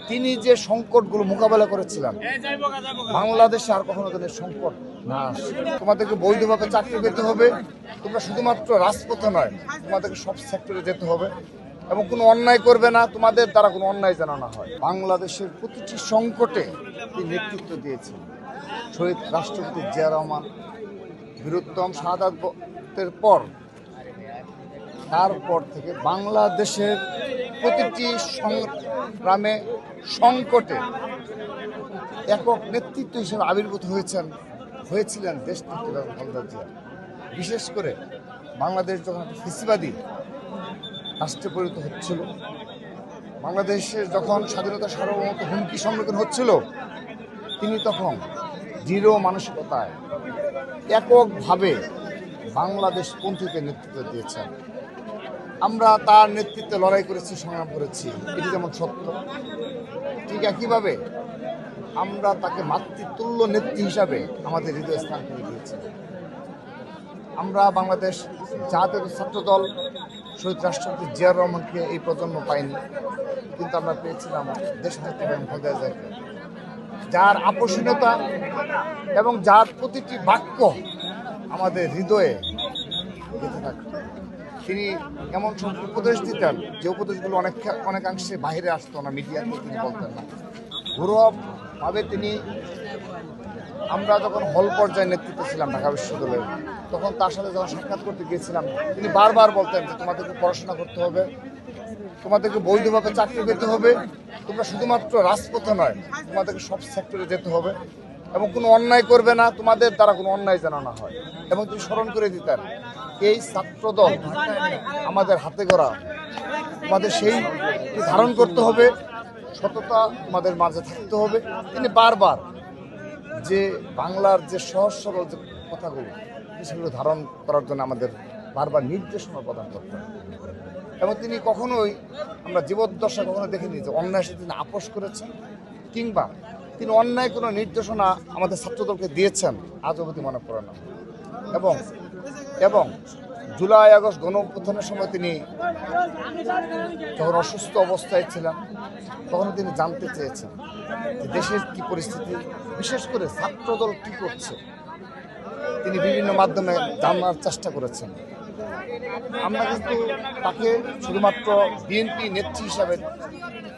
তিনি যে সংকটগুলো মোকাবেলা করেছিলেন, বাংলাদেশে আর কখনো তাদের সংকট না আসে। তোমাদেরকে বৈধভাবে চাকরি পেতে হবে, তোমরা শুধুমাত্র রাজপথে নয়, তোমাদেরকে সব সেক্টরে যেতে হবে এবং কোনো অন্যায় করবে না, তোমাদের দ্বারা কোনো অন্যায় যেন না হয়। বাংলাদেশের প্রতিটি সংকটে তিনি নেতৃত্ব দিয়েছেন। শহীদ রাষ্ট্রপতি জিয়া রহমান বীরোত্তম শাহাদাতের পর তারপর থেকে বাংলাদেশের প্রতিটি সংগ্রামে সংকটে একক নেতৃত্ব হিসেবে আবির্ভূত হয়েছিলেন দেশনেত্রী বেগম খালেদা জিয়া। বিশেষ করে বাংলাদেশ যখন একটা ফ্যাসিবাদী রাষ্ট্রে পরিণত হচ্ছিল, বাংলাদেশের যখন স্বাধীনতা সার্বভৌমত্ব হুমকি সম্মুখীন হচ্ছিল, তিনি তখন দৃঢ় মানসিকতায় এককভাবে বাংলাদেশ পন্থীকে নেতৃত্ব দিয়েছেন। আমরা তার নেতৃত্বে লড়াই করেছি, সংগ্রাম করেছি, এটি যেমন সত্য, ঠিক একইভাবে আমরা তাকে মাতৃতুল্য নেত্রী হিসাবে আমাদের হৃদয়ে স্থান করে দিয়েছি। আমরা বাংলাদেশ জাতীয় ছাত্রদল শহীদ রাষ্ট্রপতি জিয়াউর রহমানকে এই প্রজন্ম পাইনি, কিন্তু আমরা পেয়েছিলাম দেশনেত্রী বেগম খালেদা জিয়াকে, যার আপোষহীনতা এবং যার প্রতিটি বাক্য আমাদের হৃদয়ে গেঁথে থাকত। তিনি এমন সব উপদেশ দিতেন যে উপদেশগুলো অনেকাংশে বাইরে আসতো না, মিডিয়াতে তিনি বলতেন না। ঘরোয়াভাবে তিনি, আমরা যখন হল পর্যায়ে নেতৃত্ব ছিলাম ঢাকা বিশ্ববিদ্যালয়ে, তখন তার সাথে যখন সাক্ষাৎ করতে গিয়েছিলাম, তিনি বারবার বলতেন যে তোমাদেরকে পড়াশোনা করতে হবে, তোমাদেরকে বৈধভাবে চাকরি পেতে হবে, তোমরা শুধুমাত্র রাজপথে নয়, তোমাদেরকে সব সেক্টরে যেতে হবে এবং কোনো অন্যায় করবে না, তোমাদের দ্বারা কোনো অন্যায় যেন না হয়। এবং তিনি স্মরণ করে দিতেন, এই ছাত্রদল আমাদের হাতে গড়া, তোমাদের সেই ধারণ করতে হবে, সততা তোমাদের মাঝে থাকতে হবে। তিনি বারবার যে বাংলার যে সহজ সরল যে কথাগুলো, সেগুলো ধারণ করার জন্য আমাদের বারবার নির্দেশনা প্রদান করতেন। এবং তিনি কখনোই, আমরা জীবদ্দশা কখনো দেখিনি যে অন্যায়ের সাথে তিনি আপোষ করেছেন কিংবা তিনি অন্যায় কোনো নির্দেশনা আমাদের ছাত্রদলকে দিয়েছেন আজ অবধি মনে পড়ে না। এবং জুলাই আগস্ট গণ অভ্যুত্থানের সময় তিনি যখন অসুস্থ অবস্থায় ছিলেন, তখন তিনি জানতে চেয়েছেন যে দেশের কি পরিস্থিতি, বিশেষ করে ছাত্রদল কি করছে, তিনি বিভিন্ন মাধ্যমে জানার চেষ্টা করেছেন। আমরা কিন্তু তাকে শুধুমাত্র বিএনপি নেত্রী হিসাবে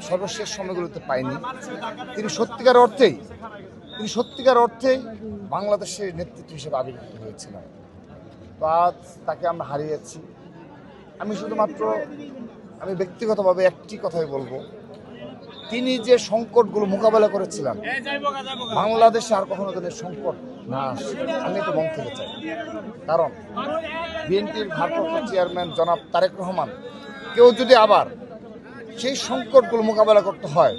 সর্বশেষ সময়গুলোতে পাইনি, তিনি সত্যিকার অর্থেই বাংলাদেশের নেতৃত্ব হিসেবে আবির্ভূত হয়েছিলেন। তো আজ তাকে আমরা হারিয়েছি। আমি ব্যক্তিগতভাবে একটি কথাই বলবো, তিনি যে সংকটগুলো মোকাবেলা করেছিলেন, বাংলাদেশে আর কখনো তাদের সংকট না আসে, আমি এটা মন থেকে চাই। কারণ বিএনপির ভারপ্রাপ্ত চেয়ারম্যান জনাব তারেক রহমান কেউ যদি আবার সেই সংকটগুলো মোকাবেলা করতে হয়,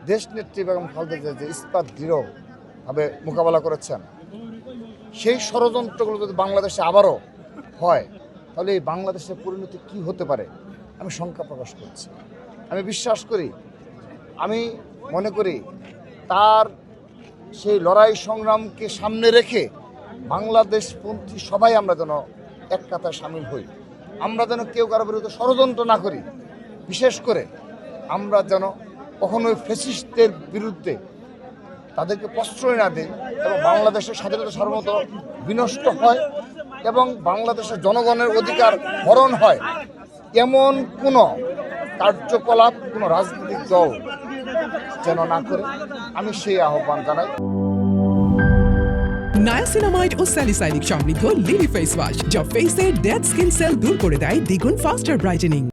দেশনেত্রী বেগম খালেদা জিয়া যে ইস্পাত দৃঢ়ভাবে মোকাবেলা করেছেন, সেই ষড়যন্ত্রগুলো যদি বাংলাদেশে আবারও হয়, তাহলে এই বাংলাদেশের পরিণতি কি হতে পারে আমি শঙ্কা প্রকাশ করছি। আমি বিশ্বাস করি, আমি মনে করি তার সেই লড়াই সংগ্রামকে সামনে রেখে বাংলাদেশপন্থী সবাই আমরা যেন এক কাতায় সামিল হই, আমরা যেন কেউ কারো বিরুদ্ধে ষড়যন্ত্র না করি, বিশেষ করে আমরা যেন কখনোই ফ্যাসিস্টদের বিরুদ্ধে তাদেরকে প্রশ্রয় না দেয় এবং বাংলাদেশের স্বাধীনতা সার্বভৌমত্ব বিনষ্ট হয় এবং বাংলাদেশের জনগণের অধিকার হরণ হয়, এমন কোনো কার্যকলাপ কোনো রাজনৈতিক দল যেন না করে, আমি সেই আহ্বান জানাই। নায়াসিনামাইড ও স্যালিসাইলিক সমৃদ্ধ লিলি ফেস ওয়াশ, যা ফেসের ডেড স্কিন সেল দূর করে দেয় দ্বিগুণ ফাস্টার ব্রাইটেনিং।